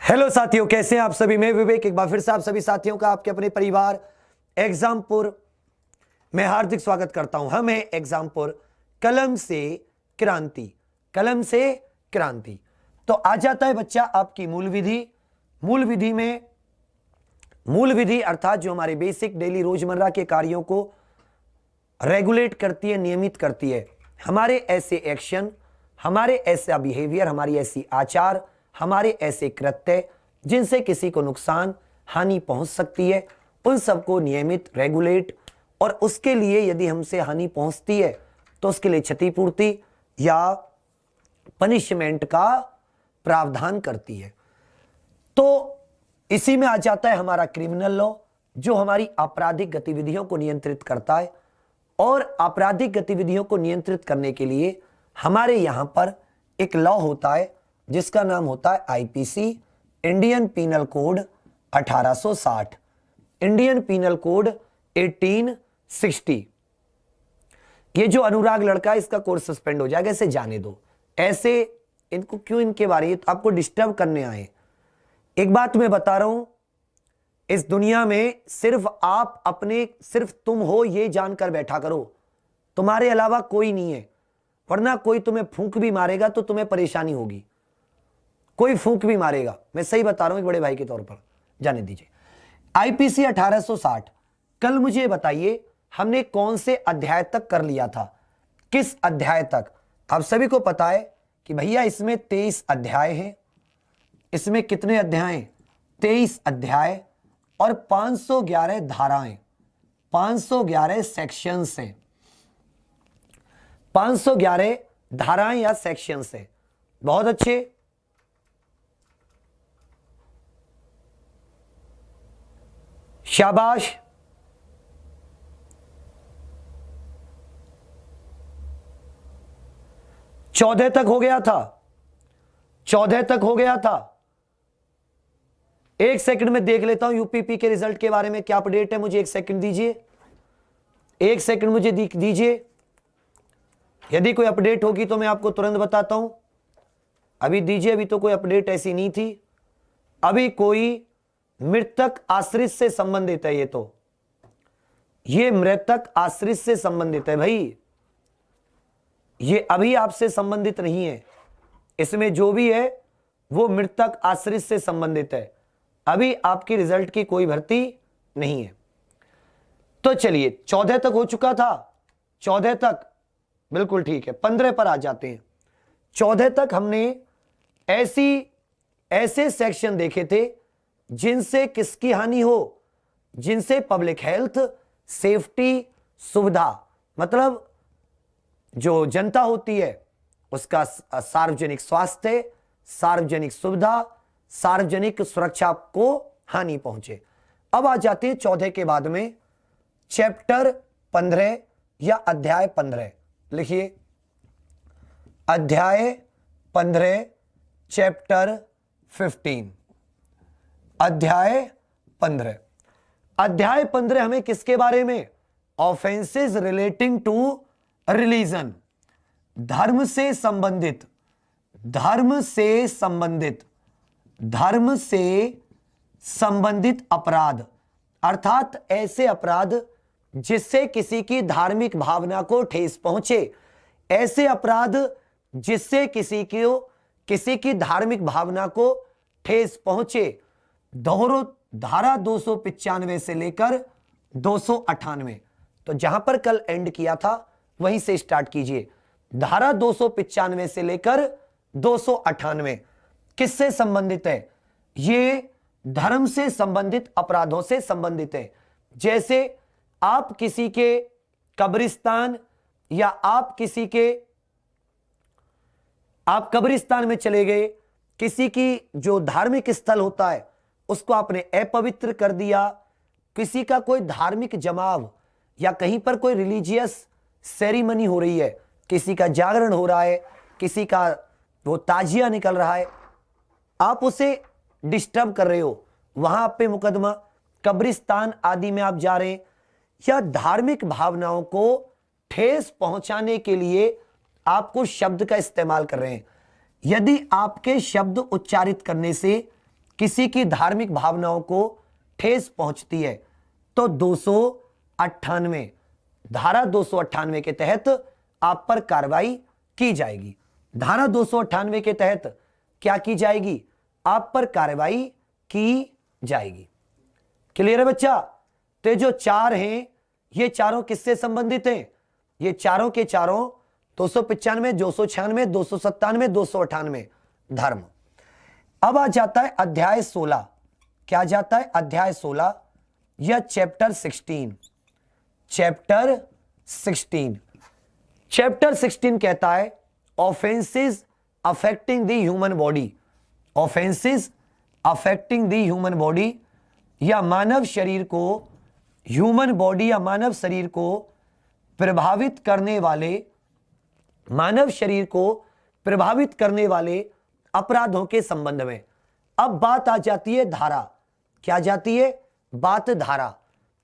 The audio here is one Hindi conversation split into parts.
हेलो साथियों, कैसे हैं आप सभी। मैं विवेक एक बार फिर से आप सभी साथियों का आपके अपने परिवार एग्जामपुर में हार्दिक स्वागत करता हूं। हम हैं एग्जामपुर कलम से क्रांति। कलम से क्रांति तो आ जाता है बच्चा आपकी मूल विधि। मूल विधि अर्थात जो हमारे बेसिक डेली रोजमर्रा के कार्यों को रेगुलेट करती है, नियमित करती है। हमारे ऐसे एक्शन, हमारे ऐसा बिहेवियर, हमारी ऐसी आचार, हमारे ऐसे कृत्य जिनसे किसी को नुकसान हानि पहुंच सकती है, उन सबको नियमित, रेगुलेट, और उसके लिए यदि हमसे हानि पहुंचती है तो उसके लिए क्षतिपूर्ति या पनिशमेंट का प्रावधान करती है। तो इसी में आ जाता है हमारा क्रिमिनल लॉ, जो हमारी आपराधिक गतिविधियों को नियंत्रित करता है। और आपराधिक गतिविधियों को नियंत्रित करने के लिए हमारे यहां पर एक लॉ होता है जिसका नाम होता है IPC, Indian penal code 1860, Indian penal code 1860। ये जो अनुराग लड़का है इसका कोर्स सस्पेंड हो जाएगा, इसे जाने दो। ऐसे इनको क्यों, इनके बारे में आपको डिस्टर्ब करने आए। एक बात मैं बता रहा हूं, इस दुनिया में सिर्फ आप अपने, सिर्फ तुम हो ये जानकर बैठा करो, तुम्हारे अलावा कोई नहीं है। वरना कोई तुम्हें फूंक भी मारेगा तो तुम्हें परेशानी होगी। कोई फूंक भी मारेगा, मैं सही बता रहा हूं एक बड़े भाई के तौर पर, जाने दीजिए। आईपीसी 1860, कल मुझे बताइए हमने कौन से अध्याय तक कर लिया था, किस अध्याय तक। आप सभी को पता है कि भैया इसमें 23 अध्याय हैं। इसमें कितने अध्याय? 23 अध्याय और 511 धाराएं, 511 सेक्शंस हैं, 511 धाराएं या सेक्शंस हैं। बहुत अच्छे। शाबाश। चौदह तक हो गया था, 14 तक हो गया था। एक सेकंड में देख लेता हूं यूपीपी के रिजल्ट के बारे में क्या अपडेट है। मुझे एक सेकंड दीजिए, एक सेकंड मुझे दीजिए। यदि कोई अपडेट होगी तो मैं आपको तुरंत बताता हूं। अभी दीजिए, अभी तो कोई अपडेट ऐसी नहीं थी। अभी कोई मृतक आश्रित से संबंधित है। ये मृतक आश्रित से संबंधित है भाई, ये अभी आपसे संबंधित नहीं है। इसमें जो भी है वो मृतक आश्रित से संबंधित है। अभी आपकी रिजल्ट की कोई भर्ती नहीं है। तो चलिए 14 तक हो चुका था, 14 तक बिल्कुल ठीक है। 15 पर आ जाते हैं। 14 तक हमने ऐसे सेक्शन देखे थे जिनसे किसकी हानि हो, जिनसे पब्लिक हेल्थ, सेफ्टी, सुविधा, मतलब जो जनता होती है उसका सार्वजनिक स्वास्थ्य, सार्वजनिक सुविधा, सार्वजनिक सुरक्षा को हानि पहुंचे। अब आ जाते हैं 14 के बाद में चैप्टर 15 या अध्याय 15। लिखिए अध्याय 15 चैप्टर 15। अध्याय 15। अध्याय 15 हमें किसके बारे में? ऑफेंसेस रिलेटिंग टू रिलीजन, धर्म से संबंधित, धर्म से संबंधित, धर्म से संबंधित अपराध, अर्थात ऐसे अपराध जिससे किसी की धार्मिक भावना को ठेस पहुंचे, ऐसे अपराध जिससे किसी की धार्मिक भावना को ठेस पहुंचे। दोहरो धारा 295 से लेकर 298। तो जहां पर कल एंड किया था वहीं से स्टार्ट कीजिए। धारा 295 से लेकर 298 किससे संबंधित है? ये धर्म से संबंधित अपराधों से संबंधित है। जैसे आप किसी के कब्रिस्तान या आप कब्रिस्तान में चले गए, किसी की जो धार्मिक स्थल होता है उसको आपने अपवित्र कर दिया, किसी का कोई धार्मिक जमाव या कहीं पर कोई रिलीजियस सेरेमनी हो रही है, किसी का जागरण हो रहा है, किसी का वो ताजिया निकल रहा है, आप उसे डिस्टर्ब कर रहे हो, वहां पे मुकदमा। कब्रिस्तान आदि में आप जा रहे हैं या धार्मिक भावनाओं को ठेस पहुंचाने के लिए आपको शब्द का इस्तेमाल कर रहे हैं, यदि आपके शब्द उच्चारित करने से किसी की धार्मिक भावनाओं को ठेस पहुंचती है तो 298 धारा 298 के तहत आप पर कार्रवाई की जाएगी। धारा 298 के तहत क्या की जाएगी? आप पर कार्रवाई की जाएगी। क्लियर है बच्चा? तो जो चार हैं ये चारों किससे संबंधित हैं? ये चारों के चारों 295, 296, 297, 298 धर्म। अब आ जाता है अध्याय 16। क्या जाता है? अध्याय 16 या चैप्टर 16। चैप्टर 16 कहता है offences affecting the human body. Offences affecting the human body या मानव शरीर को, ह्यूमन बॉडी या मानव शरीर को प्रभावित करने वाले, मानव शरीर को प्रभावित करने वाले अपराधों के संबंध में। अब बात आ जाती है धारा। क्या जाती है? बात धारा।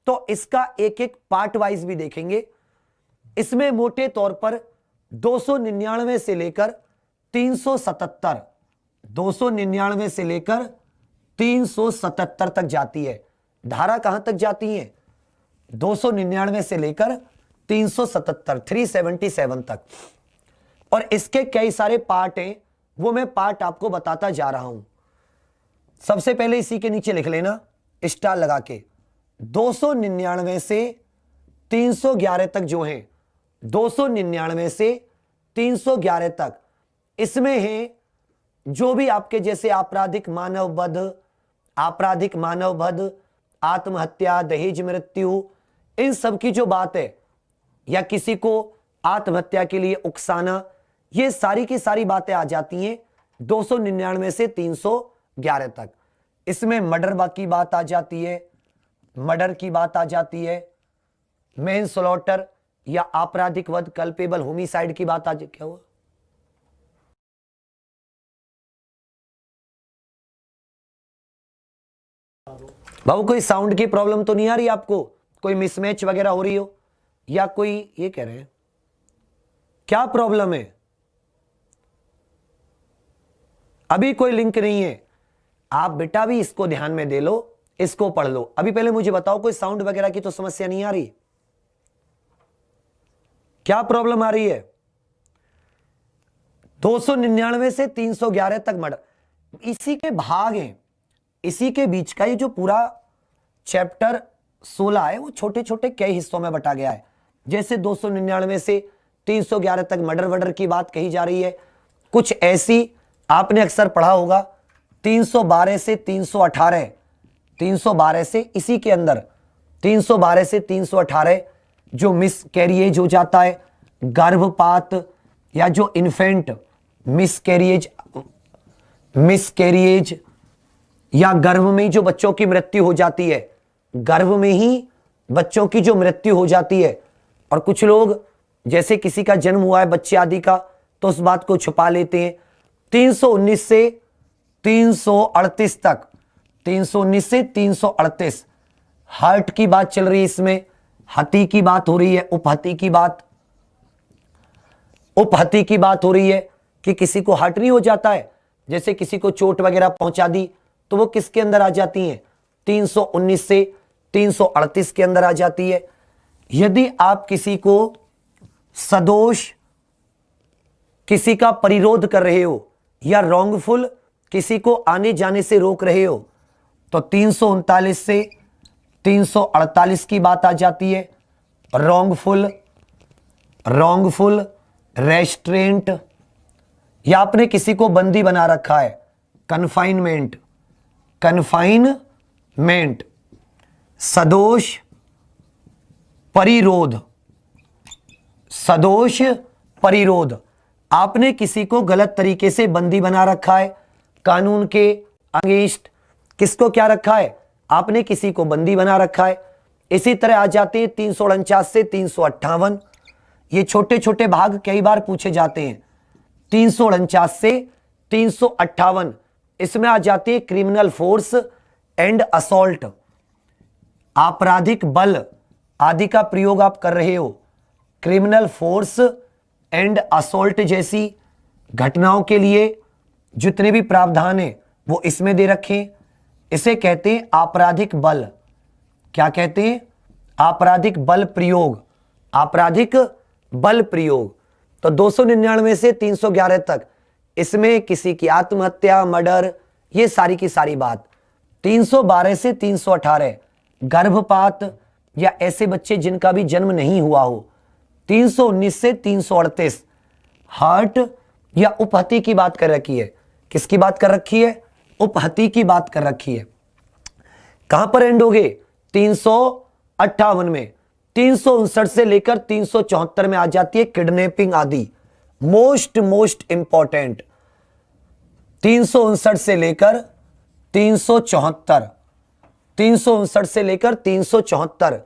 तो इसका एक एक पार्ट वाइज भी देखेंगे। इसमें मोटे तौर पर 299 से लेकर 377, 299 से लेकर 377 तक जाती है। धारा कहां तक जाती है? 299 से लेकर 377, 377 तक। और इसके कई सारे पार्ट हैं, वो मैं पार्ट आपको बताता जा रहा हूं। सबसे पहले इसी के नीचे लिख लेना स्टार लगा के, 299 से 311 तक जो है, 299 से 311 तक, इसमें है जो भी आपके जैसे आपराधिक मानव वध, आत्महत्या, दहेज मृत्यु, इन सब की जो बात है, या किसी को आत्महत्या के लिए उकसाना, ये सारी की सारी बातें आ जाती हैं 299 से 311 तक। इसमें मर्डर की बात आ जाती है, मर्डर की बात आ जाती है, मैन स्लॉटर या आपराधिक वध, कल्पेबल होमिसाइड की बात आ जाती। क्या हुआ? बाबू कोई साउंड की प्रॉब्लम तो नहीं आ रही आपको? कोई मिसमैच वगैरह हो रही हो, या कोई ये कह रहे हैं क्या प्रॉब्लम है? अभी कोई लिंक नहीं है। आप बेटा भी इसको ध्यान में दे लो, इसको पढ़ लो। अभी पहले मुझे बताओ कोई साउंड वगैरह की तो समस्या नहीं आ रही? क्या प्रॉब्लम आ रही है? 299 से 311 तक मर्डर, इसी के भाग हैं। इसी के बीच का ये जो पूरा चैप्टर 16 है वो छोटे छोटे कई हिस्सों में बटा गया है। जैसे 299 से 311 तक मर्डर की बात कही जा रही है। कुछ ऐसी आपने अक्सर पढ़ा होगा 312 से 318, 312 से इसी के अंदर 312 से 318 जो मिस कैरिएज हो जाता है, गर्भपात या जो इन्फेंट मिसकैरिएज या गर्भ में ही जो बच्चों की मृत्यु हो जाती है, गर्भ में ही बच्चों की जो मृत्यु हो जाती है। और कुछ लोग जैसे किसी का जन्म हुआ है बच्चे आदि का, तो उस बात को छुपा लेते हैं। 319 से 338 तक, 319 से 338 हार्ट की बात चल रही है। इसमें हत्या की बात हो रही है, उपहत्या की बात हो रही है कि किसी को हार्ट नहीं हो जाता है, जैसे किसी को चोट वगैरह पहुंचा दी, तो वो किसके अंदर आ जाती हैं? 319 से 338 के अंदर आ जाती है। यदि आप किसी को सदोष किसी का परिरोध कर रहे हो या रॉन्गफुल किसी को आने जाने से रोक रहे हो, तो 339 से 348 की बात आ जाती है। रॉन्गफुल रेस्ट्रेंट, या आपने किसी को बंदी बना रखा है, कन्फाइनमेंट, सदोष परिरोध, आपने किसी को गलत तरीके से बंदी बना रखा है, कानून के अगेंस्ट किसको क्या रखा है? आपने किसी को बंदी बना रखा है। इसी तरह आ जाते हैं 349 से 358, ये छोटे छोटे भाग कई बार पूछे जाते हैं। 349 से 358 इसमें आ जाती है क्रिमिनल फोर्स एंड असॉल्ट, आपराधिक बल आदि का प्रयोग आप कर रहे हो। क्रिमिनल फोर्स एंड असॉल्ट जैसी घटनाओं के लिए जितने भी प्रावधान हैं वो इसमें दे रखे हैं। इसे कहते हैं आपराधिक बल। क्या कहते हैं? आपराधिक बल प्रयोग। आपराधिक बल प्रयोग। तो 299 से 311 तक इसमें किसी की आत्महत्या, मर्डर, ये सारी की सारी बात। 312 से 318 गर्भपात या ऐसे बच्चे जिनका भी जन्म नहीं हुआ हो। 319 से 338 हार्ट या उपहति की बात कर रखी है। किसकी बात कर रखी है? उपहति की बात कर रखी है। कहां पर एंड हो गए? 358 में। 359 से लेकर 374 में आ जाती है किडनैपिंग आदि। Most important. 359 से लेकर 374, 359 से लेकर 374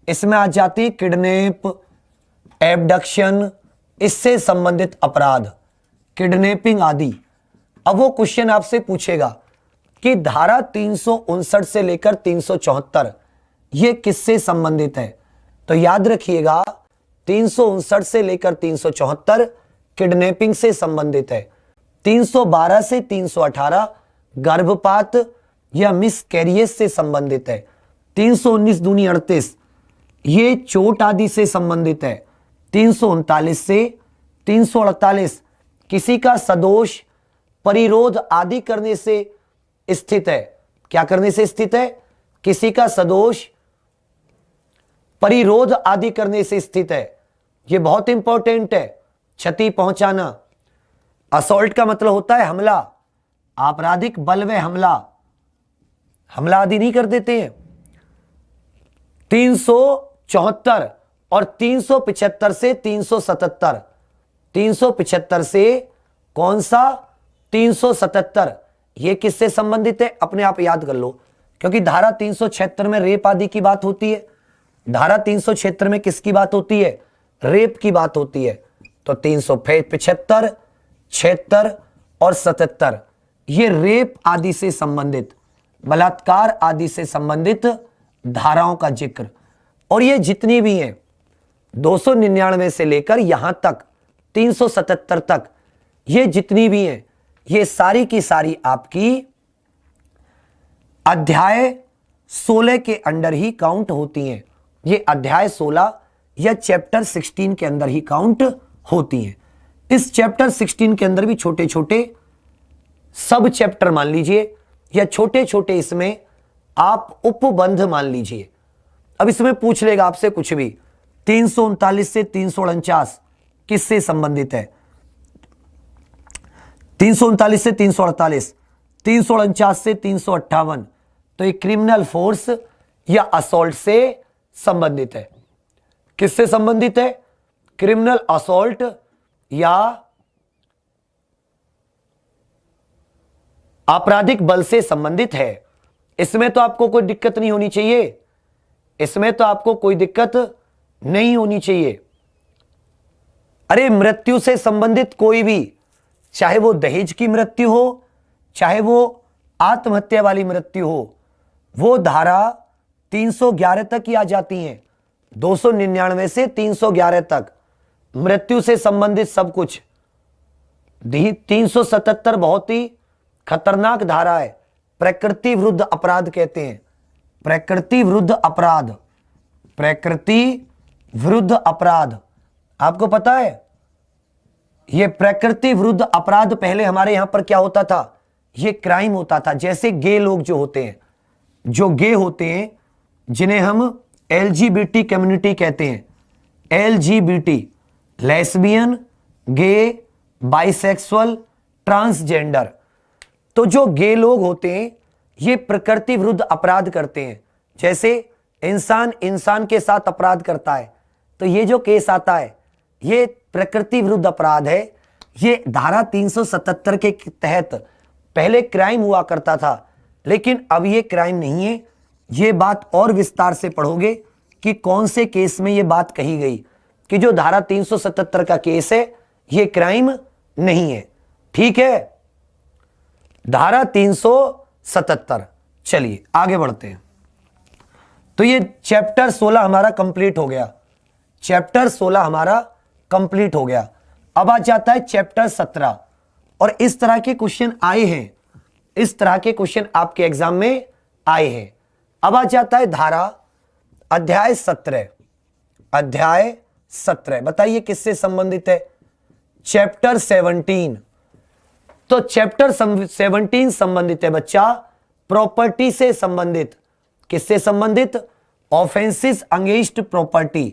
इसमें आ जाती है किडनैप, एबडक्शन, इससे संबंधित अपराध, किडनैपिंग आदि। अब वो क्वेश्चन आपसे पूछेगा कि धारा 359 से लेकर 374 ये किससे संबंधित है? तो याद रखिएगा 359 से लेकर 374 किडनैपिंग से संबंधित है। 312 से 318 गर्भपात या मिसकैरियज से संबंधित है। 319 दूनी 38 ये चोट आदि से संबंधित है। 339 से 348 किसी का सदोष, परिरोध आदि करने से स्थित है। क्या करने से स्थित है? किसी का सदोष, परिरोध आदि करने से स्थित है। यह बहुत इंपॉर्टेंट है। क्षति पहुंचाना। असॉल्ट का मतलब होता है हमला, आपराधिक बल व हमला, हमला आदि नहीं कर देते हैं। 374 और 375 से 377, 375 से कौन सा? 377 ये किससे संबंधित है? अपने आप याद कर लो, क्योंकि धारा 376 में रेप आदि की बात होती है। धारा 376 में किसकी बात होती है? रेप की बात होती है। तो 375, 76 और 77 ये रेप आदि से संबंधित, बलात्कार आदि से संबंधित धाराओं का जिक्र। और ये जितनी भी हैं 299 से लेकर यहां तक 377 तक, ये जितनी भी हैं ये सारी की सारी आपकी अध्याय 16 के अंडर ही काउंट होती हैं। ये अध्याय 16 या चैप्टर 16 के अंदर ही काउंट होती हैं। इस चैप्टर 16 के अंदर भी छोटे छोटे सब चैप्टर मान लीजिए या छोटे छोटे इसमें आप उपबंध मान लीजिए। अब इसमें पूछ लेगा आपसे कुछ भी। 339 से 349 किससे संबंधित है? 339 से 348, 349 से 358 तो ये क्रिमिनल फोर्स या असॉल्ट से संबंधित है। किससे संबंधित है? क्रिमिनल असॉल्ट या आपराधिक बल से संबंधित है। इसमें तो आपको कोई दिक्कत नहीं होनी चाहिए। इसमें तो आपको कोई दिक्कत नहीं होनी चाहिए। अरे मृत्यु से संबंधित कोई भी, चाहे वो दहेज की मृत्यु हो, चाहे वो आत्महत्या वाली मृत्यु हो, वो धारा 311 तक ही आ जाती हैं। 299 से 311 तक मृत्यु से संबंधित सब कुछ। 377 बहुत ही खतरनाक धारा है, प्रकृति विरुद्ध अपराध कहते हैं। प्रकृति विरुद्ध अपराध, प्रकृति विरुद्ध अपराध। आपको पता है ये प्रकृति विरुद्ध अपराध पहले हमारे यहां पर क्या होता था? ये क्राइम होता था। जैसे गे लोग जो होते हैं, जो गे होते हैं, जिन्हें हम एलजीबीटी कम्युनिटी कहते हैं, एलजीबीटी, लेस्बियन, गे, बाइसेक्सुअल, ट्रांसजेंडर। तो जो गे लोग होते हैं ये प्रकृति विरुद्ध अपराध करते हैं। जैसे इंसान इंसान के साथ अपराध करता है तो ये जो केस आता है ये प्रकृति विरुद्ध अपराध है। ये धारा 377 के तहत पहले क्राइम हुआ करता था, लेकिन अब ये क्राइम नहीं है। ये बात और विस्तार से पढ़ोगे कि कौन से केस में ये बात कही गई कि जो धारा 377 का केस है ये क्राइम नहीं है। ठीक है, धारा 377। चलिए आगे बढ़ते हैं। तो ये चैप्टर 16 हमारा कंप्लीट हो गया। चैप्टर 16 हमारा कंप्लीट हो गया। अब आ जाता है चैप्टर 17 और इस तरह के क्वेश्चन आए हैं। इस तरह के क्वेश्चन आपके एग्जाम में आए हैं। अब आ जाता है धारा अध्याय 17। अध्याय 17 बताइए किससे संबंधित है? चैप्टर 17। तो चैप्टर 17 संबंधित है बच्चा प्रॉपर्टी से संबंधित। किससे संबंधित? ऑफेंसेस अगेंस्ट प्रॉपर्टी,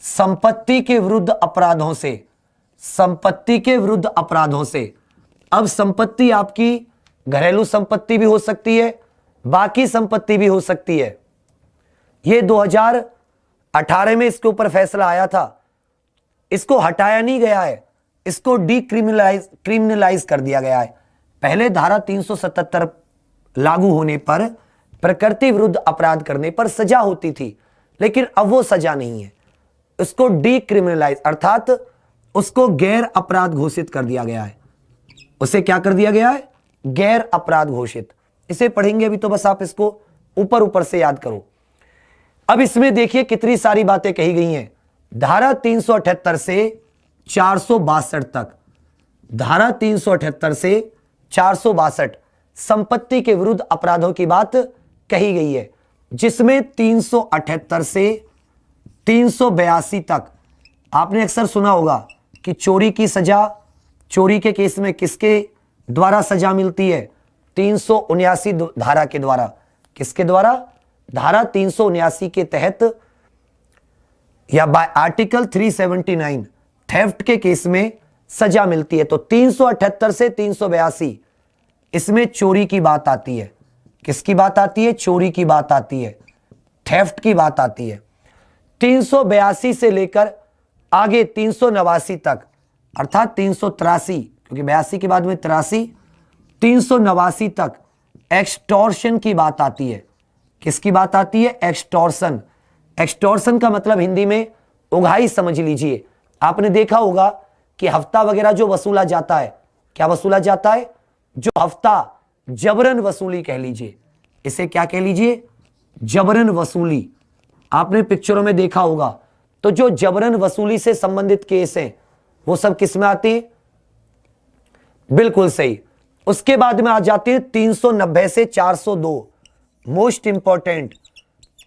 संपत्ति के विरुद्ध अपराधों से। संपत्ति के विरुद्ध अपराधों से। अब संपत्ति आपकी घरेलू संपत्ति भी हो सकती है, बाकी संपत्ति भी हो सकती है। यह 2018 में इसके ऊपर फैसला आया था। इसको हटाया नहीं गया है, इसको क्रिमिनलाइज कर दिया गया है। पहले धारा 377 लागू होने पर प्रकृति विरुद्ध अपराध करने पर सजा होती थी, लेकिन अब वो सजा नहीं है। इसको डीक्रिमिनलाइज अर्थात उसको गैर अपराध घोषित कर दिया गया है। उसे क्या कर दिया गया है? गैर अपराध घोषित। इसे पढ़ेंगे अभी, तो बस आप इसको ऊपर ऊपर से याद करो। अब इसमें देखिए कितनी सारी बातें कही गई हैं। धारा 378 से 462 तक, धारा 378 से 462 संपत्ति के विरुद्ध अपराधों की बात कही गई है, जिसमें 378 से 382 तक आपने अक्सर सुना होगा कि चोरी की सजा, चोरी के केस में किसके द्वारा सजा मिलती है? 379 धारा के द्वारा। किसके द्वारा? धारा 379 के तहत या बाय आर्टिकल 379 थेफ्ट के केस में सजा मिलती है। तो 378 से 382 इसमें चोरी की बात आती है। किसकी बात आती है? चोरी की बात आती है, थेफ्ट की बात आती है। 382 से लेकर आगे 389 तक अर्थात 383, क्योंकि 82 के बाद में 83, 389 तक एक्सटॉर्शन की बात आती है। किसकी बात आती है? एक्सटॉर्शन। एक्सटॉर्शन का मतलब हिंदी में उगाही समझ लीजिए। आपने देखा होगा कि हफ्ता वगैरह जो वसूला जाता है, क्या वसूला जाता है? जो हफ्ता जबरन वसूली कह लीजिए, इसे क्या कह लीजिए? जबरन वसूली। आपने पिक्चरों में देखा होगा। तो जो जबरन वसूली से संबंधित केस हैं वो सब किस में आते हैं? बिल्कुल सही। उसके बाद में आ जाते हैं 390 से 402, मोस्ट इंपॉर्टेंट।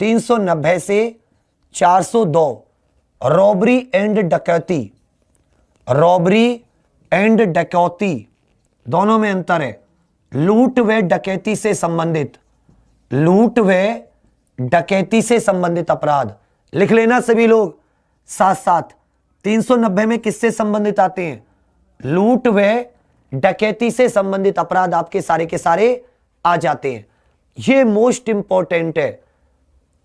390 से 402 रॉबरी एंड डकैती। रॉबरी एंड डकैती दोनों में अंतर है। लूट व डकैती से संबंधित, लूट व डकैती से संबंधित अपराध लिख लेना सभी लोग साथ साथ। 390 में किससे संबंधित आते हैं? लूट व डकैती से संबंधित अपराध आपके सारे के सारे आ जाते हैं। ये मोस्ट इंपॉर्टेंट है।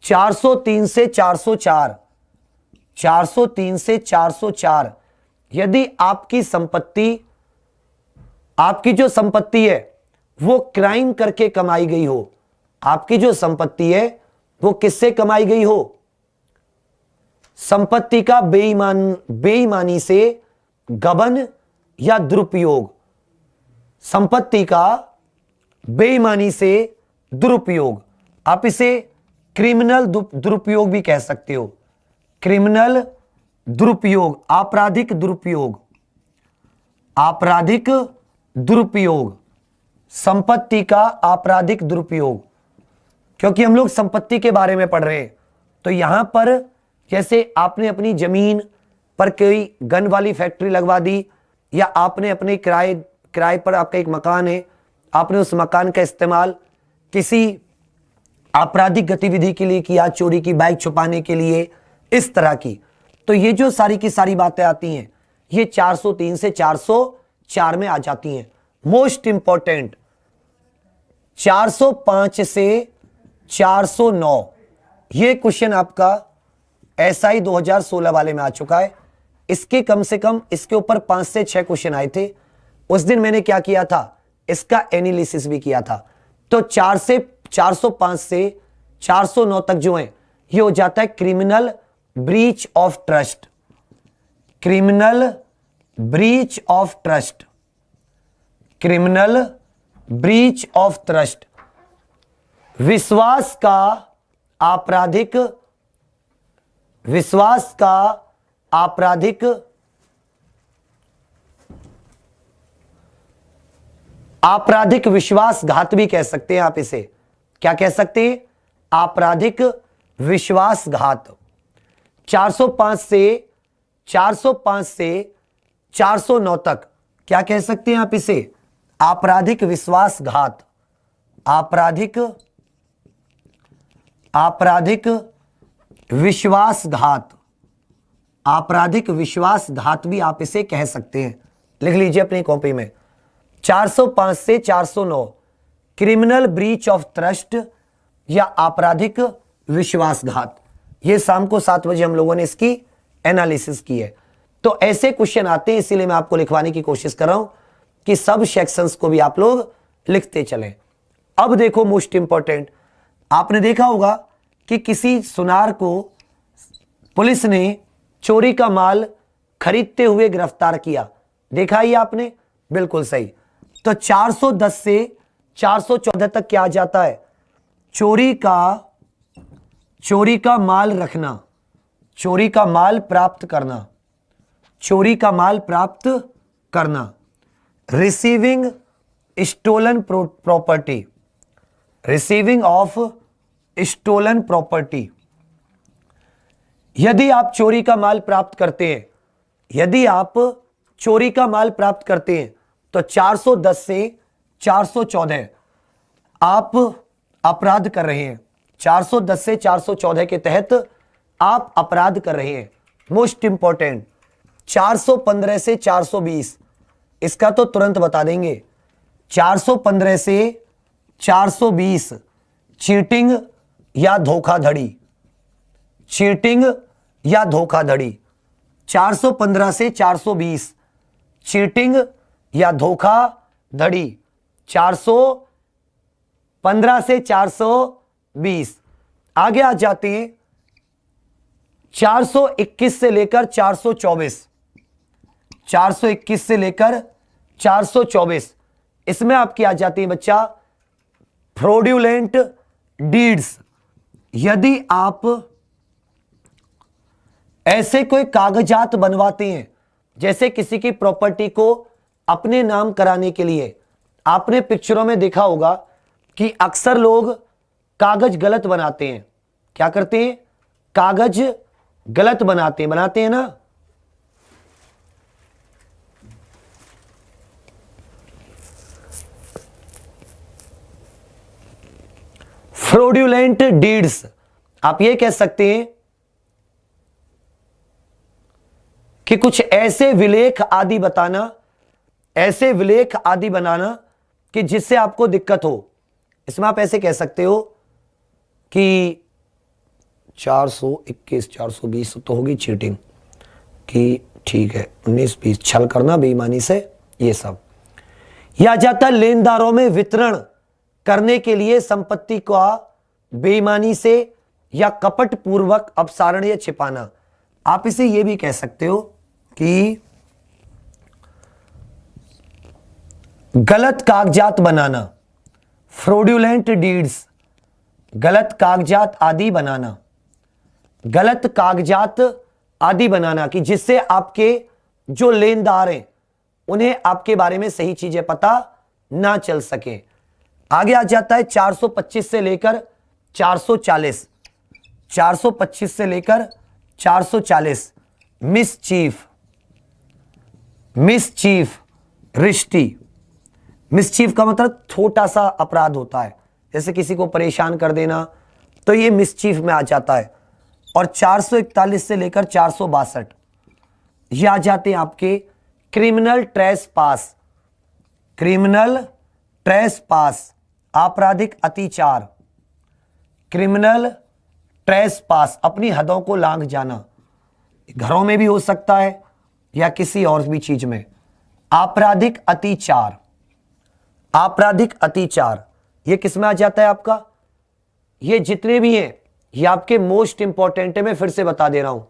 403 से 404, 403 से 404 यदि आपकी संपत्ति, आपकी जो संपत्ति है वो क्राइम करके कमाई गई हो, आपकी जो संपत्ति है वो किससे कमाई गई हो? संपत्ति का बेईमानी से गबन या दुरुपयोग, संपत्ति का बेईमानी से दुरुपयोग, आप इसे क्रिमिनल दुरुपयोग भी कह सकते हो। क्रिमिनल दुरुपयोग, आपराधिक दुरुपयोग, आपराधिक दुरुपयोग, संपत्ति का आपराधिक दुरुपयोग। क्योंकि हम लोग संपत्ति के बारे में पढ़ रहे हैं, तो यहां पर जैसे आपने अपनी जमीन पर कोई गन वाली फैक्ट्री लगवा दी, या आपने अपने किराए पर आपका एक मकान है, आपने उस मकान का इस्तेमाल किसी आपराधिक गतिविधि के लिए किया, चोरी की बाइक छुपाने के लिए, इस तरह की। तो ये जो सारी की सारी बातें आती हैं ये 403 से 404 में आ जाती हैं। मोस्ट इंपॉर्टेंट 405 से 409 ये क्वेश्चन आपका एसआई 2016 वाले में आ चुका है। इसके कम से कम इसके ऊपर 5 से 6 क्वेश्चन आए थे। उस दिन मैंने क्या किया था? इसका एनालिसिस भी किया था। तो 405 से 409 तक जो है ये हो जाता है criminal breach of trust. Criminal breach of trust, criminal breach of trust, विश्वास का आपराधिक, विश्वास का आपराधिक आपराधिक विश्वासघात भी कह सकते हैं आप इसे। क्या कह सकते हैं? आपराधिक विश्वासघात। 405 से 409 तक क्या कह सकते हैं आप इसे? आपराधिक विश्वासघात। आपराधिक विश्वासघात। आपराधिक विश्वासघात भी आप इसे कह सकते हैं। लिख लीजिए अपनी कॉपी में। 405 से 409 क्रिमिनल ब्रीच ऑफ ट्रस्ट या आपराधिक विश्वासघात। ये शाम को 7 बजे हम लोगों ने इसकी एनालिसिस की है। तो ऐसे क्वेश्चन आते हैं, इसीलिए मैं आपको लिखवाने की कोशिश कर रहा हूं कि सब सेक्शंस को भी आप लोग लिखते चलें। अब देखो मोस्ट इंपॉर्टेंट, आपने देखा होगा कि किसी सुनार को पुलिस ने चोरी का माल खरीदते हुए गिरफ्तार किया। देखा ही आपने? बिल्कुल सही। तो 410 से 414 तक क्या आ जाता है? चोरी का माल रखना, चोरी का माल प्राप्त करना, चोरी का माल प्राप्त करना। Receiving stolen property, receiving of stolen property. यदि आप चोरी का माल प्राप्त करते हैं, यदि आप चोरी का माल प्राप्त करते हैं तो 410 से 414 आप अपराध कर रहे हैं। 410 से 414 के तहत आप अपराध कर रहे हैं। मोस्ट इंपॉर्टेंट 415 से 420, इसका तो तुरंत बता देंगे। 415 से 420 चीटिंग या धोखाधड़ी, चीटिंग या धोखाधड़ी। 415 से 420 चीटिंग या धोखाधड़ी। 415 से 420 आगे आ जाते हैं। 421 से लेकर 424, 421 से लेकर 424 इसमें आपकी आ जाती है बच्चा फ्रॉड्यूलेंट डीड्स। यदि आप ऐसे कोई कागजात बनवाते हैं, जैसे किसी की प्रॉपर्टी को अपने नाम कराने के लिए, आपने पिक्चरों में देखा होगा कि अक्सर लोग कागज गलत बनाते हैं। क्या करते हैं? कागज गलत बनाते हैं ना। फ्रॉड्यूलेंट डीड्स, आप ये कह सकते हैं कि कुछ ऐसे विलेख आदि बताना, ऐसे विलेख आदि बनाना कि जिससे आपको दिक्कत हो। इसमें आप ऐसे कह सकते हो कि 421 420 तो होगी चीटिंग कि ठीक है, 19-20 छल करना बेईमानी से, ये सब। या जाता लेनदारों में वितरण करने के लिए संपत्ति का बेईमानी से या कपट पूर्वक अपसारण या छिपाना। आप इसे यह भी कह सकते हो कि गलत कागजात बनाना, फ्रॉड्यूलेंट डीड्स, गलत कागजात आदि बनाना, गलत कागजात आदि बनाना कि जिससे आपके जो लेनदार हैं उन्हें आपके बारे में सही चीजें पता ना चल सके। आगे आ जाता है 425 से लेकर 440, 425 से लेकर 440 मिसचीफ, मिसचीफ रिश्ती। मिसचीफ का मतलब छोटा सा अपराध होता है, जैसे किसी को परेशान कर देना, तो ये मिसचीफ में आ जाता है। और 441 से लेकर 462 ये आ जाते हैं आपके क्रिमिनल ट्रेस पास, क्रिमिनल ट्रेस पास, आपराधिक अतिचार, क्रिमिनल ट्रेस पास, अपनी हदों को लांघ जाना। घरों में भी हो सकता है या किसी और भी चीज में। आपराधिक अतिचार, आपराधिक अतिचार ये किस में आ जाता है आपका? ये जितने भी हैं ये आपके मोस्ट इंपॉर्टेंट है, मैं फिर से बता दे रहा हूं।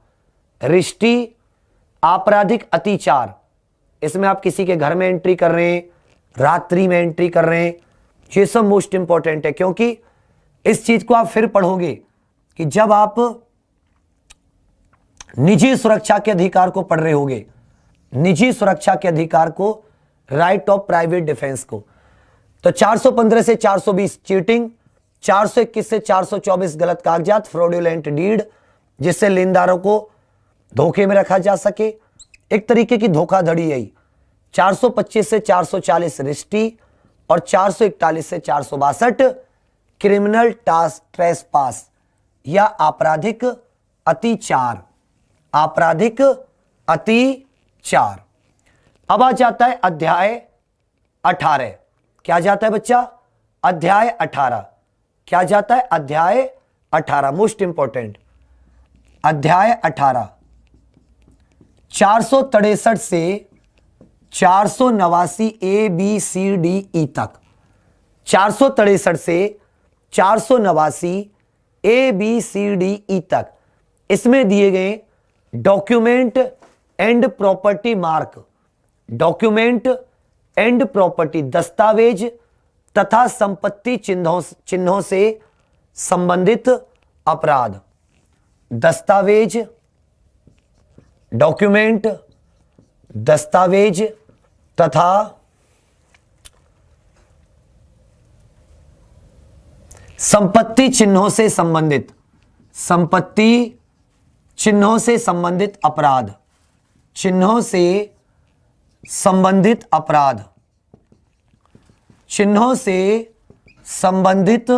रिश्ती, आपराधिक अतिचार, इसमें आप किसी के घर में एंट्री कर रहे हैं, रात्रि में एंट्री कर रहे हैं, ये सब मोस्ट इंपॉर्टेंट है। क्योंकि इस चीज को आप फिर पढ़ोगे कि जब आप निजी सुरक्षा के अधिकार को पढ़ रहे होगे, निजी सुरक्षा के अधिकार को, राइट ऑफ प्राइवेट डिफेंस को, तो 415 से 420 चीटिंग, 421 से 424 गलत कागजात, फ्रॉडुलेंट डीड, जिससे लेनदारों को धोखे में रखा जा सके, एक तरीके की धोखाधड़ी है। 425 से 440 रिस्टी और 441 से 462 क्रिमिनल ट्रेसपास या आपराधिक अतिचार, आपराधिक अतिचार। अब आ जाता है अध्याय 18। क्या जाता है बच्चा? अध्याय 18। क्या जाता है? अध्याय 18, मोस्ट इंपॉर्टेंट। अध्याय 18 463 से 489 ABCDE तक, 463 से 489 ABCDE तक इसमें दिए गए document and property mark, document and property दस्तावेज तथा संपत्ति चिन्हों से संबंधित अपराध, दस्तावेज, डॉक्यूमेंट, दस्तावेज तथा संपत्ति चिन्हों से संबंधित, संपत्ति चिन्हों से संबंधित अपराध, चिन्हों से संबंधित अपराध, चिन्हों से संबंधित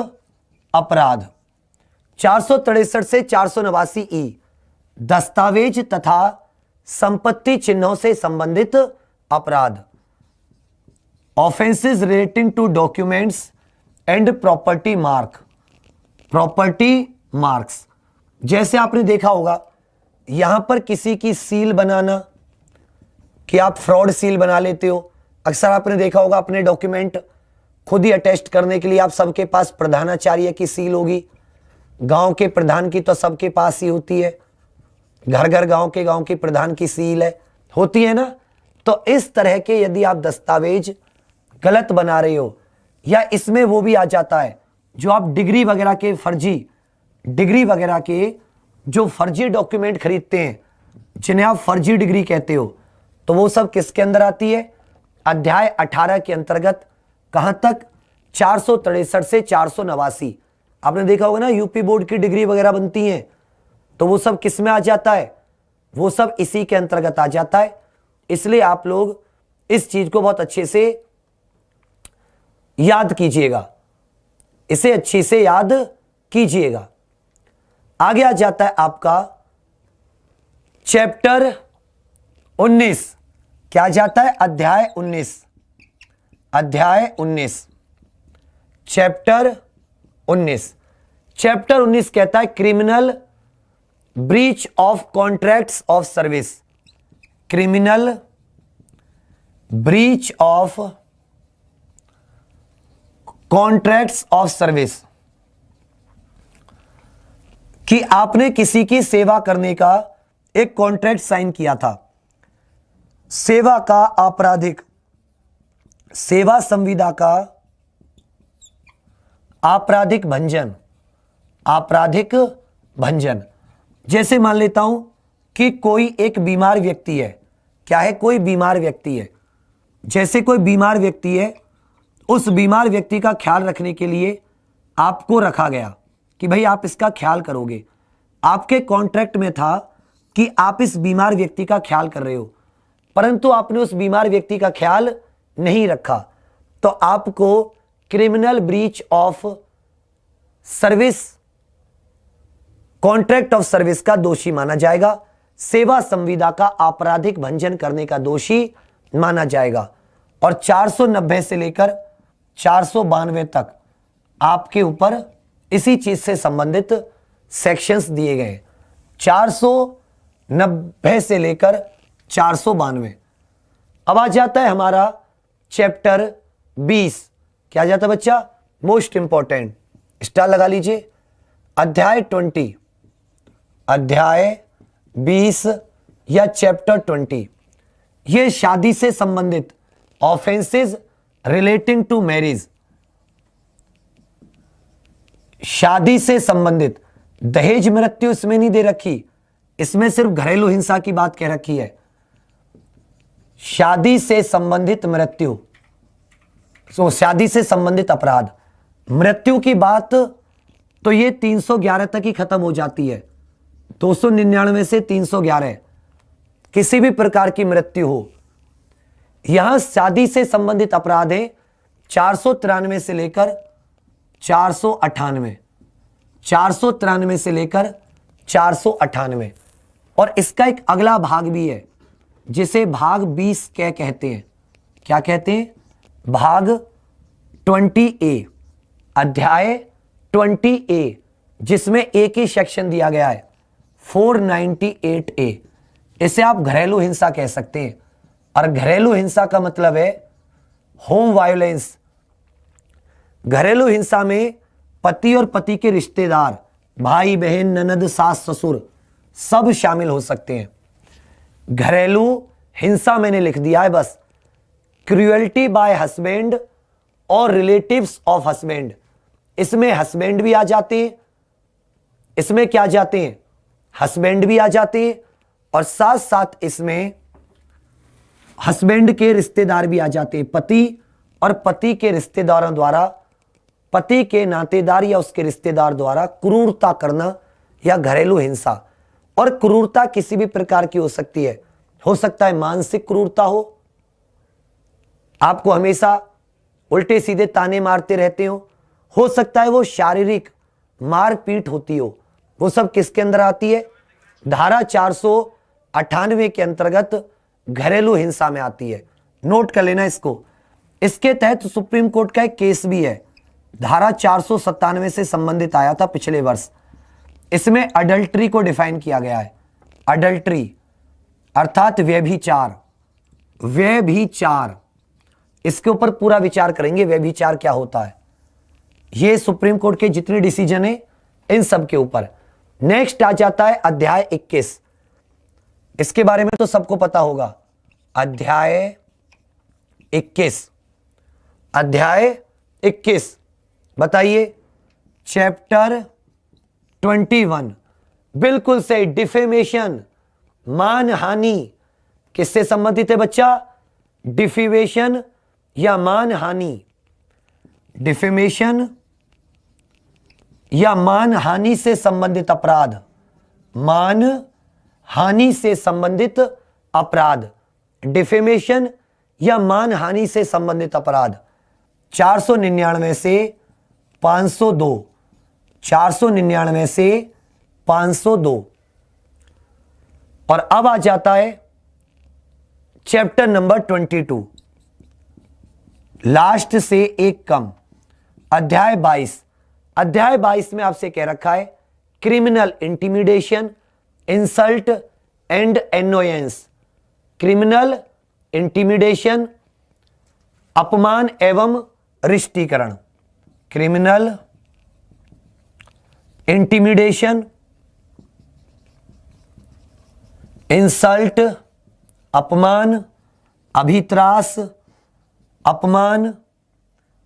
अपराध। 463 से 489 ई दस्तावेज तथा संपत्ति चिन्हों से संबंधित अपराध, offences relating to documents and property mark, property marks. जैसे आपने देखा होगा यहां पर किसी की सील बनाना, कि आप फ्रॉड सील बना लेते हो। अक्सर आपने देखा होगा अपने डॉक्यूमेंट खुद ही अटेस्ट करने के लिए आप सबके पास प्रधानाचार्य की सील होगी, गांव के प्रधान की तो सबके पास ही होती है, घर घर गांव के प्रधान की सील है, होती है ना। तो इस तरह के यदि आप दस्तावेज गलत बना रहे हो, या इसमें वो भी आ जाता है जो आप डिग्री वगैरह के फर्जी, डिग्री वगैरह के जो फर्जी डॉक्यूमेंट खरीदते हैं, जिन्हें आप फर्जी डिग्री कहते हो, तो वो सब किसके अंदर आती है? अध्याय 18 के अंतर्गत। कहां तक? 463 से 489। आपने देखा होगा ना यूपी बोर्ड की डिग्री वगैरह बनती हैं, तो वो सब किस में आ जाता है? वो सब इसी के अंतर्गत आ जाता है। इसलिए आप लोग इस चीज को बहुत अच्छे से याद कीजिएगा, इसे अच्छे से याद कीजिएगा। आगे आ जाता है आपका चैप्टर 19। क्या जाता है? अध्याय 19, अध्याय 19, चैप्टर 19। चैप्टर 19 कहता है criminal breach of contracts of service, criminal breach of contracts of service, कि आपने किसी की सेवा करने का एक कॉन्ट्रैक्ट साइन किया था, सेवा का आपराधिक, सेवा संविदा का आपराधिक भंजन, आपराधिक भंजन। जैसे मान लेता हूं कि कोई एक बीमार व्यक्ति है, क्या है? कोई बीमार व्यक्ति है। जैसे कोई बीमार व्यक्ति है, उस बीमार व्यक्ति का ख्याल रखने के लिए आपको रखा गया कि भाई आप इसका ख्याल करोगे। आपके कॉन्ट्रैक्ट में था कि आप इस बीमार व्यक्ति का ख्याल कर रहे हो, परंतु आपने उस बीमार व्यक्ति का ख्याल नहीं रखा, तो आपको criminal breach of service, contract of service का दोषी माना जाएगा, सेवा संविदा का आपराधिक भंजन करने का दोषी माना जाएगा। और 490 से लेकर 492 तक आपके ऊपर इसी चीज से संबंधित सेक्शंस दिए गए। 490 से लेकर 492। अब आ जाता है हमारा चैप्टर 20। क्या जाता है बच्चा? मोस्ट इंपॉर्टेंट, स्टार लगा लीजिए। अध्याय 20, अध्याय 20 या चैप्टर 20, यह शादी से संबंधित ऑफेंसेस रिलेटिंग टू मैरिज, शादी से संबंधित। दहेज मृत्यु इसमें नहीं दे रखी, इसमें सिर्फ घरेलू हिंसा की बात कह रखी है। शादी से संबंधित मृत्यु, तो शादी से संबंधित अपराध। मृत्यु की बात तो ये 311 तक ही खत्म हो जाती है, 299 से 311, किसी भी प्रकार की मृत्यु हो। यहां शादी से संबंधित अपराध है 493 से लेकर 498, 493 से लेकर 498। और इसका एक अगला भाग भी है जिसे भाग 20 क्या कहते हैं, क्या कहते हैं, भाग 20A, अध्याय 20A, जिसमें एक ही सेक्शन दिया गया है 498A। इसे आप घरेलू हिंसा कह सकते हैं। और घरेलू हिंसा का मतलब है होम वायलेंस। घरेलू हिंसा में पति और पति के रिश्तेदार, भाई बहन, ननद, सास, ससुर सब शामिल हो सकते हैं। घरेलू हिंसा मैंने लिख दिया है बस, क्रुएल्टी बाय हस्बैंड और रिलेटिव्स ऑफ हस्बैंड। इसमें हस्बैंड भी आ जाते हैं, इसमें क्या जाते हैं, हस्बैंड भी आ जाते हैं, और साथ साथ इसमें हस्बैंड के रिश्तेदार भी आ जाते हैं। पति और पति के रिश्तेदारों द्वारा, पति के नातेदार या उसके रिश्तेदार द्वारा क्रूरता करना या घरेलू हिंसा। और क्रूरता किसी भी प्रकार की हो सकती है। हो सकता है मानसिक क्रूरता आपको हमेशा उल्टे सीधे ताने मारते रहते हो सकता है वो शारीरिक मारपीट होती हो। वो सब किसके अंदर आती है, धारा 498 के अंतर्गत घरेलू हिंसा में आती है। नोट कर लेना इसको। इसके तहत सुप्रीम कोर्ट का एक केस भी है, धारा 497 से संबंधित आया था पिछले वर्ष। इसमें अडल्ट्री को डिफाइन किया गया है। अडल्ट्री अर्थात व्यभिचार, व्यभिचार, इसके ऊपर पूरा विचार करेंगे, व्यभिचार क्या होता है। ये सुप्रीम कोर्ट के जितने डिसीजन है इन सब के ऊपर। नेक्स्ट आ जाता है अध्याय 21। इसके बारे में तो सबको पता होगा। अध्याय 21, अध्याय 21 बताइए, चैप्टर 21, बिल्कुल सही, डिफेमेशन, मानहानि। किससे संबंधित है बच्चा, डिफेमेशन या मानहानि। डिफेमेशन या मानहानि से संबंधित अपराध, मानहानि से संबंधित अपराध, डिफेमेशन या मानहानि से संबंधित अपराध 499 से 502, 499 से 502। और अब आ जाता है चैप्टर नंबर 22, लास्ट से एक कम, अध्याय 22। अध्याय 22 में आपसे कह रखा है criminal intimidation, insult and annoyance. Criminal intimidation, अपमान एवं रिष्टीकरण। क्रिमिनल इंटिमिडेशन, इंसल्ट अपमान, अभित्रास अपमान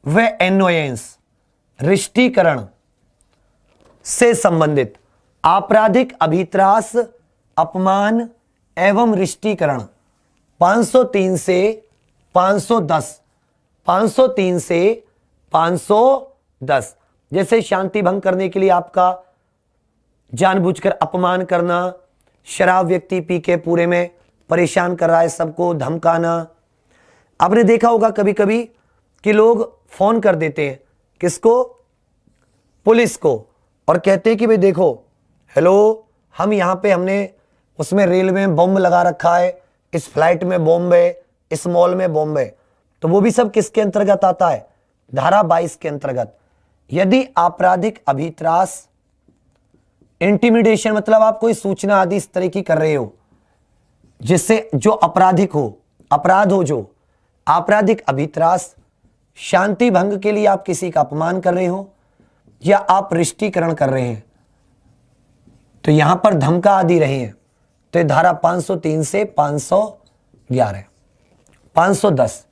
व एनोयंस रिष्टीकरण से संबंधित आपराधिक अभित्रास, अपमान एवं रिष्टीकरण 503 से 510, 503 से 510। जैसे शांति भंग करने के लिए आपका जानबूझकर अपमान करना, शराब व्यक्ति पी के पूरे में परेशान कर रहा है सबको, धमकाना। आपने देखा होगा कभी कभी कि लोग फोन कर देते हैं, किसको, पुलिस को, और कहते हैं कि भाई देखो, हेलो, हम यहाँ पे हमने उसमें रेलवे में बम लगा रखा है, इस फ्लाइट में बम है, इस मॉल में बम है। तो वो भी सब किसके अंतर्गत आता है, धारा 22 के अंतर्गत। यदि आपराधिक अभित्रास, इंटिमिडेशन मतलब आप कोई सूचना आदि इस तरह की कर रहे हो जिससे जो आपराधिक हो, अपराध हो, जो आपराधिक अभित्रास, शांति भंग के लिए आप किसी का अपमान कर रहे हो या आप रिष्टीकरण कर रहे हैं, तो यहां पर धमका आदि रहे हैं, तो ये धारा 503 से 511, 510,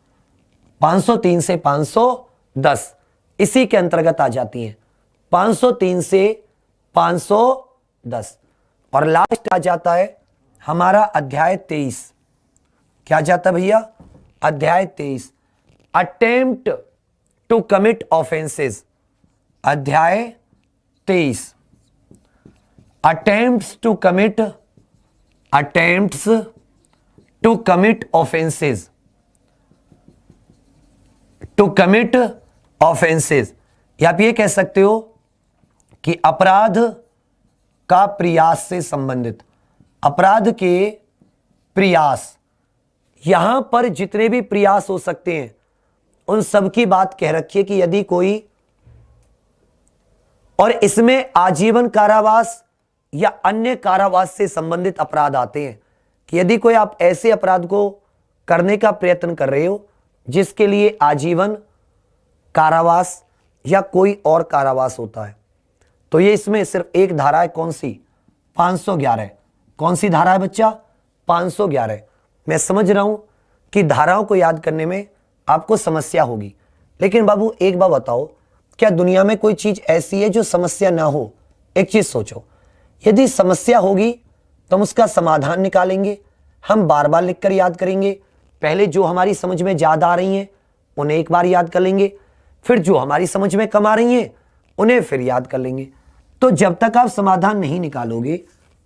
503 से 510 इसी के अंतर्गत आ जाती हैं। 503 से 510। और लास्ट आ जाता है हमारा अध्याय 23। क्या जाता भैया, अध्याय 23, अटेम्प्ट टू कमिट ऑफेंसेस, अध्याय 23, अटेम्प्ट्स टू कमिट ऑफेंसेस, या आप ये कह सकते हो कि अपराध का प्रयास से संबंधित, अपराध के प्रयास, यहां पर जितने भी प्रयास हो सकते हैं उन सब की बात कह रखी है कि यदि कोई, और इसमें आजीवन कारावास या अन्य कारावास से संबंधित अपराध आते हैं कि यदि कोई आप ऐसे अपराध को करने का प्रयत्न कर रहे हो जिसके लिए आजीवन कारावास या कोई और कारावास होता है, तो ये इसमें सिर्फ एक धारा है, कौन सी? 511। कौन सी धारा है बच्चा? 511। मैं समझ रहा हूं कि धाराओं को याद करने में आपको समस्या होगी, लेकिन बाबू एक बात बताओ, क्या दुनिया में कोई चीज ऐसी है जो समस्या ना हो? एक चीज सोचो, यदि समस्या होगी तो हम उसका समाधान निकालेंगे, हम बार बार लिखकर याद करेंगे, पहले जो हमारी समझ में ज्यादा आ रही हैं उन्हें एक बार याद कर लेंगे, फिर जो हमारी समझ में कम आ रही हैं उन्हें फिर याद कर लेंगे। तो जब तक आप समाधान नहीं निकालोगे,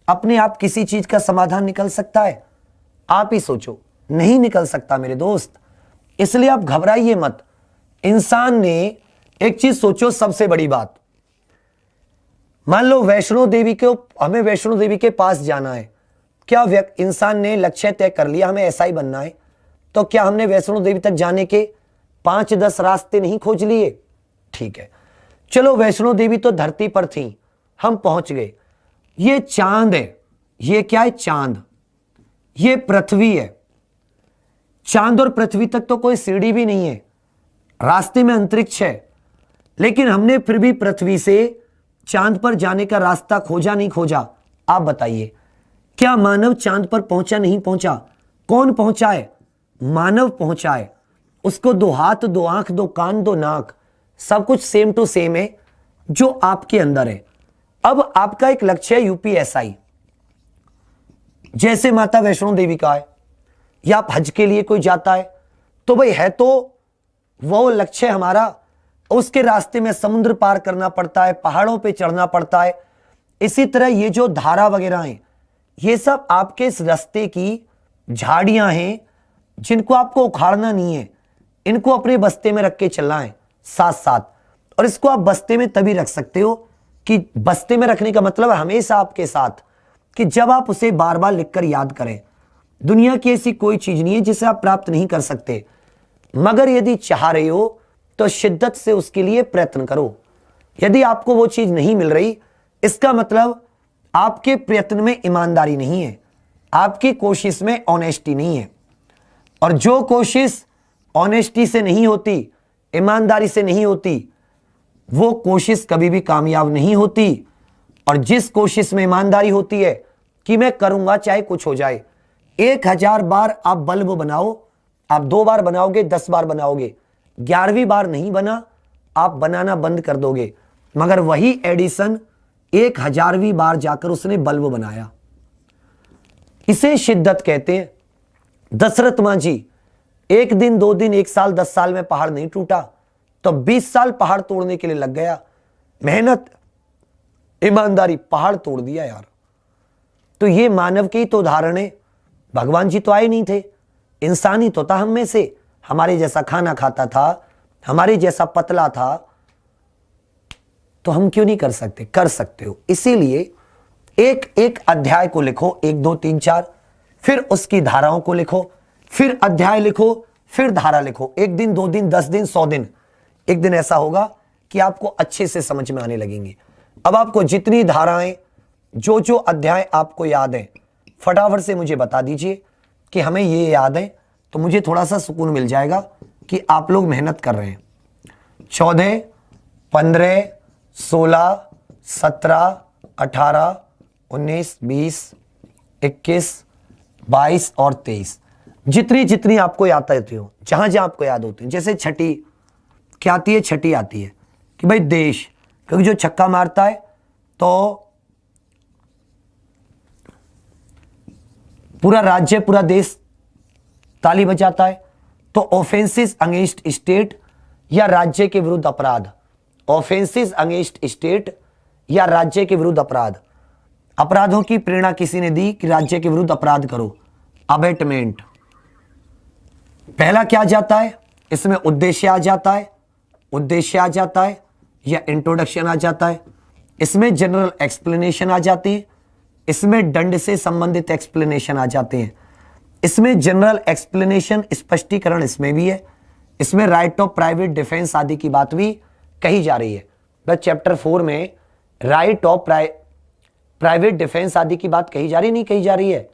अपने आप किसी चीज का समाधान निकल सकता है? आप ही सोचो, नहीं निकल सकता मेरे दोस्त। इसलिए आप घबराइए मत। इंसान ने एक चीज सोचो, सबसे बड़ी बात, मान लो वैष्णो देवी को, हमें वैष्णो देवी के पास जाना है, क्या इंसान ने लक्ष्य तय कर लिया हमें ऐसा ही बनना है, तो क्या हमने वैष्णो देवी तक जाने के 5-10 रास्ते नहीं खोज लिए? ठीक है, चलो वैष्णो देवी तो धरती पर थी, हम पहुंच गए, ये चांद है, ये क्या है? चांद, ये पृथ्वी है। चांद और पृथ्वी तक तो कोई सीढ़ी भी नहीं है, रास्ते में अंतरिक्ष है, लेकिन हमने फिर भी पृथ्वी से चांद पर जाने का रास्ता खोजा नहीं खोजा? आप बताइए, क्या मानव चांद पर पहुंचा नहीं पहुंचा? कौन पहुंचा है? मानव पहुंचा है। उसको 2 हाथ, 2 आंख, 2 कान, 2 नाक, सब कुछ सेम टू सेम है जो आपके अंदर है। अब आपका एक लक्ष्य है यूपीएसआई, जैसे माता वैष्णो देवी का है, या आप हज के लिए कोई जाता है, तो भाई है तो वो लक्ष्य हमारा, उसके रास्ते में समुद्र पार करना पड़ता है, पहाड़ों पे चढ़ना पड़ता है। इसी तरह ये जो धारा वगैरह हैं, ये सब आपके इस रास्ते की झाड़ियां हैं जिनको आपको उखाड़ना नहीं है, इनको अपने बस्ते में रख के चलना है साथ साथ। और इसको आप बस्ते में तभी रख सकते हो कि बस्ते में रखने का मतलब है हमेशा आपके साथ, कि जब आप उसे बार बार लिखकर याद करें। दुनिया की ऐसी कोई चीज नहीं है जिसे आप प्राप्त नहीं कर सकते, मगर यदि चाह रहे हो तो शिद्दत से उसके लिए प्रयत्न करो। यदि आपको वो चीज नहीं मिल रही, इसका मतलब आपके प्रयत्न में ईमानदारी नहीं है, आपकी कोशिश में ऑनेस्टी नहीं है। और जो कोशिश ऑनेस्टी से नहीं होती, ईमानदारी से नहीं होती, वो कोशिश कभी भी कामयाब नहीं होती। और जिस कोशिश में ईमानदारी होती है कि मैं करूंगा चाहे कुछ हो जाए, 1000 बार आप बल्ब बनाओ, आप 2 बार बनाओगे, 10 बार बनाओगे, 11वीं बार नहीं बना, आप बनाना बंद कर दोगे। मगर वही एडिसन 1000वीं बार जाकर उसने बल्ब बनाया। इसे शिद्दत कहते हैं। दशरथ मां जी 1 दिन, 2 दिन, 1 साल, 10 साल में पहाड़ नहीं टूटा, तो 20 साल पहाड़ तोड़ने के लिए लग गया। मेहनत, ईमानदारी, पहाड़ तोड़ दिया यार। तो ये मानव के ही तो उदाहरण है। भगवान जी तो आए नहीं थे, इंसान ही तो था हम में से, हमारे जैसा खाना खाता था, हमारे जैसा पतला था, तो हम क्यों नहीं कर सकते? कर सकते हो। इसीलिए एक एक अध्याय को लिखो, 1, 2, 3, 4, फिर उसकी धाराओं को लिखो, फिर अध्याय लिखो, फिर धारा लिखो। 1 दिन, 2 दिन, 10 दिन, 100 दिन, एक दिन ऐसा होगा कि आपको अच्छे से समझ में आने लगेंगे। अब आपको जितनी धाराएं, जो जो अध्याय आपको याद है, फटाफट से मुझे बता दीजिए कि हमें ये याद है, तो मुझे थोड़ा सा सुकून मिल जाएगा कि आप लोग मेहनत कर रहे हैं। 14, 15, 16, 17, 18, 19, 20, 21, 22 और 23, जितनी जितनी आपको याद आती हो, जहां जहां आपको याद होती है। जैसे छठी क्या आती है? छठी आती है कि भाई देश, क्योंकि जो छक्का मारता है तो पूरा राज्य, पूरा देश ताली बजाता है। तो ऑफेंसेस अगेंस्ट स्टेट, या राज्य के विरुद्ध अपराध, ऑफेंसेस अगेंस्ट स्टेट या राज्य के विरुद्ध अपराध। अपराधों की प्रेरणा किसी ने दी कि राज्य के विरुद्ध अपराध करो, अबेटमेंट। पहला क्या आ जाता है, इसमें उद्देश्य आ जाता है, उद्देश्य आ जाता है या इंट्रोडक्शन आ जाता है, इसमें जनरल एक्सप्लेनेशन आ जाती है, इसमें दंड से संबंधित एक्सप्लेनेशन आ जाते हैं, इसमें जनरल एक्सप्लेनेशन स्पष्टीकरण इसमें भी है, इसमें राइट ऑफ प्राइवेट डिफेंस आदि की बात भी कही जा रही है। बस चैप्टर 4 में राइट ऑफ प्राइवेट डिफेंस आदि की बात कही जा रही नहीं कही जा रही है,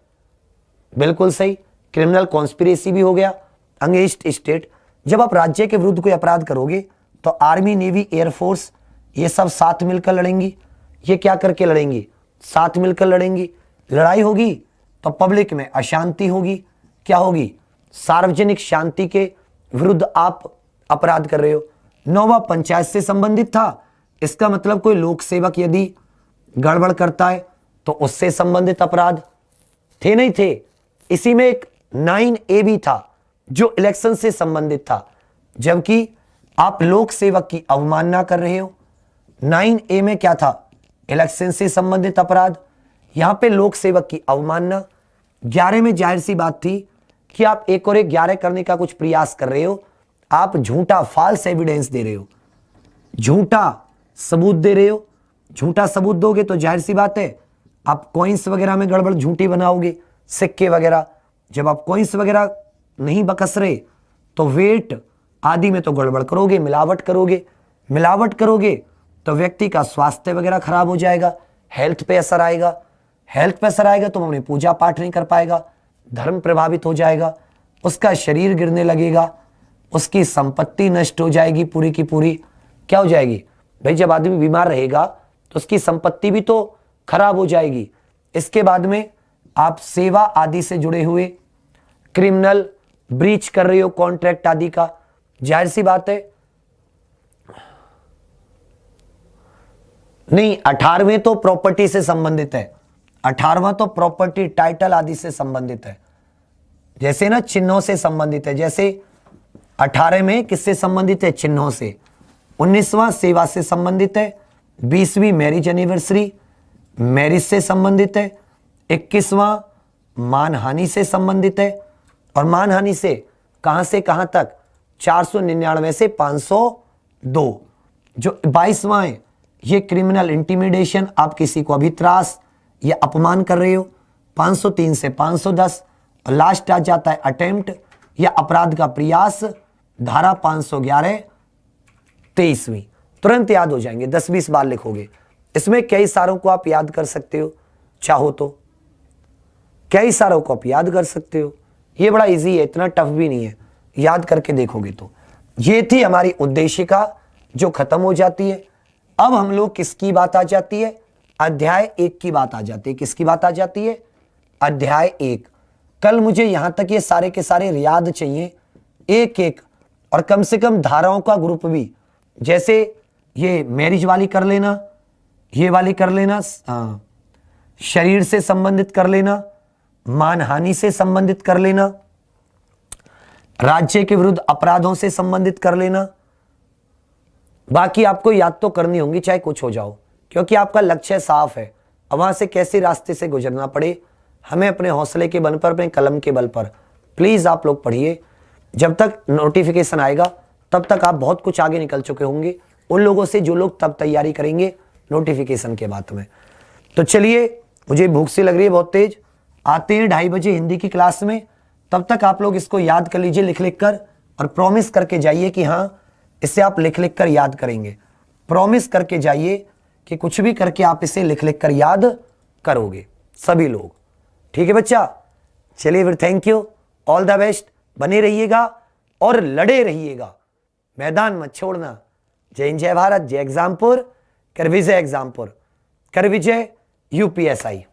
बिल्कुल सही। क्रिमिनल कॉन्स्पिरेसी भी हो गया, अगेंस्ट स्टेट। जब आप राज्य के विरुद्ध कोई अपराध करोगे तो आर्मी, नेवी, एयरफोर्स ये सब साथ मिलकर लड़ेंगी। ये क्या करके लड़ेंगी, साथ मिलकर लड़ेंगी। लड़ाई होगी तो पब्लिक में अशांति होगी, क्या होगी, सार्वजनिक शांति के विरुद्ध आप अपराध कर रहे हो। 9वां पंचायत से संबंधित था, इसका मतलब कोई लोक सेवक यदि गड़बड़ करता है तो उससे संबंधित अपराध थे, नहीं थे। इसी में एक 9A भी था जो इलेक्शन से संबंधित था, जबकि आप लोक सेवक की अवमानना कर रहे हो। 9A में क्या था, इलेक्शन से संबंधित अपराध, यहां पे लोक सेवक की अवमानना। 11 में जाहिर सी बात थी कि आप 1 और 1 11 करने का कुछ प्रयास कर रहे हो, आप झूठा फॉल्स एविडेंस दे रहे हो, झूठा सबूत दे रहे हो। झूठा सबूत दोगे तो जाहिर सी बात है आप कॉइंस वगैरह में गड़बड़ झूठी बनाओगे, सिक्के वगैरह। जब आप कॉइंस वगैरह नहीं बकस रहे तो वेट आदि में तो गड़बड़ करोगे, मिलावट करोगे। मिलावट करोगे तो व्यक्ति का स्वास्थ्य वगैरह खराब हो जाएगा, हेल्थ पे असर आएगा। हेल्थ पे असर आएगा तो अपनी पूजा पाठ नहीं कर पाएगा, धर्म प्रभावित हो जाएगा, उसका शरीर गिरने लगेगा, उसकी संपत्ति नष्ट हो जाएगी पूरी की पूरी। क्या हो जाएगी भाई, जब आदमी बीमार रहेगा तो उसकी संपत्ति भी तो खराब हो जाएगी। इसके बाद में आप सेवा आदि से जुड़े हुए क्रिमिनल ब्रीच कर रहे हो, कॉन्ट्रैक्ट आदि का, जाहिर सी बात है। नहीं, 18वें तो प्रॉपर्टी से संबंधित है, 18वां तो प्रॉपर्टी टाइटल आदि से संबंधित है, जैसे ना चिन्हों से संबंधित है। जैसे 18 में किससे संबंधित है, चिन्हों से। 19वां सेवा से संबंधित है। 20वीं मैरिज एनिवर्सरी, मैरिज से संबंधित है। 21वां मानहानि से संबंधित है। और मानहानि से कहां तक, 499 से 502। जो 22वां है ये क्रिमिनल इंटिमिडेशन, आप किसी को अभित्रास या अपमान कर रहे हो, 503 से 510। और लास्ट आ जाता है अटेम्प्ट या अपराध का प्रयास, धारा 511 23वीं। तुरंत याद हो जाएंगे, 10-20 बार लिखोगे। इसमें कई सारों को आप याद कर सकते हो, चाहो तो कई सारों को आप याद कर सकते हो। ये बड़ा इजी है, इतना टफ भी नहीं है, याद करके देखोगे तो। ये थी हमारी उद्देशिका जो खत्म हो जाती है। अब हम लोग किसकी बात आ जाती है, अध्याय 1 की बात आ जाती है। किसकी बात आ जाती है, अध्याय 1। कल मुझे यहां तक ये सारे के सारे याद चाहिए, एक एक, और कम से कम धाराओं का ग्रुप भी। जैसे ये मैरिज वाली कर लेना, ये वाली कर लेना, शरीर से संबंधित कर लेना, मानहानि से संबंधित कर लेना, राज्य के विरुद्ध अपराधों से संबंधित कर लेना। बाकी आपको याद तो करनी होंगी चाहे कुछ हो जाओ, क्योंकि आपका लक्ष्य साफ है। अब वहां से कैसे रास्ते से गुजरना पड़े, हमें अपने हौसले के बल पर, अपने कलम के बल पर प्लीज आप लोग पढ़िए। जब तक नोटिफिकेशन आएगा तब तक आप बहुत कुछ आगे निकल चुके होंगे उन लोगों से जो लोग तब तैयारी करेंगे नोटिफिकेशन के बाद में। तो चलिए, मुझे भूख सी लग रही है बहुत तेज, आते हैं 2:30 बजे हिंदी की क्लास में। तब तक आप लोग इसको याद कर लीजिए लिख लिख कर, और प्रॉमिस करके जाइए कि हाँ इसे आप लिख लिख कर याद करेंगे। प्रॉमिस करके जाइए कि कुछ भी करके आप इसे लिख लिख कर याद करोगे सभी लोग। ठीक है बच्चा, चलिए फिर, thank you, all the best. बने रहिएगा और लड़े रहिएगा, मैदान मत छोड़ना। जय हिंद, जय भारत, जय एग्जामपुर, कर विजय एग्जामपुर, कर विजय यूपीएसआई।